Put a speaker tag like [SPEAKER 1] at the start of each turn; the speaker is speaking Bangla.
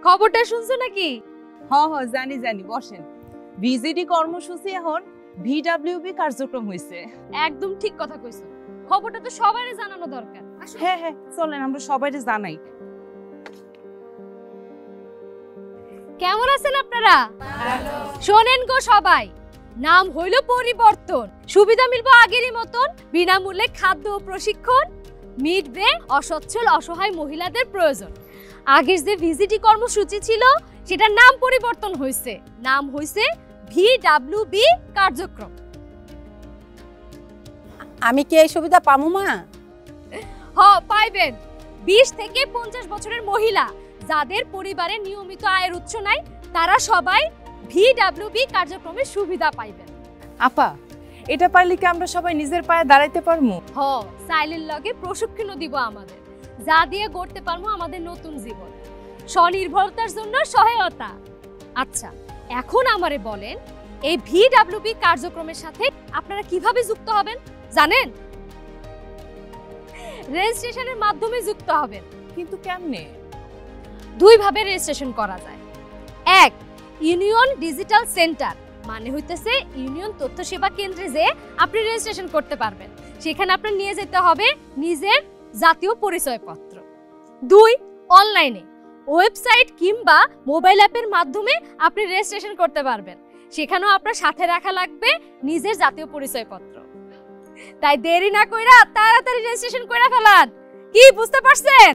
[SPEAKER 1] খবরটা শুনছো নাকি?
[SPEAKER 2] জানি জানি, বসেন। ভিজিডি কর্মসূচি এখন ভিডব্লিউবি কার্যক্রম হয়েছে।
[SPEAKER 1] একদম ঠিক কথা কইছো, খবরটা তো সবারই জানানো দরকার।
[SPEAKER 2] হ্যাঁ, চলেন আমরা সবাইকে জানাই।
[SPEAKER 1] কেমন আছেন আপনারা? শোনেন গো সবাই, নাম হইল পরিবর্তন, সুবিধা মিলবো আগেরই মতন, বিনামূল্যে খাদ্য ও প্রশিক্ষণ, মিটবে অসচ্ছল অসহায় মহিলাদের প্রয়োজন। আগের যে ভিজিটি কর্মসূচি ছিল সেটার নাম পরিবর্তন হয়েছে, নাম হয়েছে ভিডব্লিউবি কার্যক্রম।
[SPEAKER 3] আমি কি এই সুবিধা পামু মা?
[SPEAKER 1] পাইবেন। 20 থেকে 50 বছরের মহিলা যাদের পরিবারে নিয়মিত আয়ের উৎস নাই, তারা সবাই ভিডব্লিউবি কার্যক্রমের সুবিধা পাইবেন।
[SPEAKER 2] আপা, এটা পাইলে কি আমরা সবাই নিজের পায়ে দাঁড়াইতে পারমু?
[SPEAKER 1] সাইলের লগে প্রশিক্ষণ দিব আমাদের, যা দিয়ে গড়তে পারবো আমাদের নতুন জীবন, স্বনির্ভরতার জন্য সহায়তা। আচ্ছা, এখন আমারে বলেন, এই ভিডব্লিউবি কার্যক্রমের সাথে আপনারা কিভাবে যুক্ত হবেন জানেন? রেজিস্ট্রেশনের মাধ্যমে যুক্ত হবেন।
[SPEAKER 2] কিন্তু কেমনে?
[SPEAKER 1] 2 ভাবে রেজিস্ট্রেশন করা যায়। 1, ইউনিয়ন ডিজিটাল সেন্টার, মানে হইতেছে ইউনিয়ন তথ্য সেবা কেন্দ্রে যে আপনি রেজিস্ট্রেশন করতে পারবেন। সেখানে আপনার নিয়ে যেতে হবে নিজের জাতীয় পরিচয়পত্র। 2, অনলাইনে ওয়েবসাইট কিংবা মোবাইল অ্যাপের মাধ্যমে আপনি রেজিস্ট্রেশন করতে পারবেন। সেখানেও আপনার সাথে রাখা লাগবে নিজের জাতীয় পরিচয়পত্র। তাই দেরি না কইরা তাড়াতাড়ি রেজিস্ট্রেশন কইরা ফেলান। কি বুঝতে পারছেন?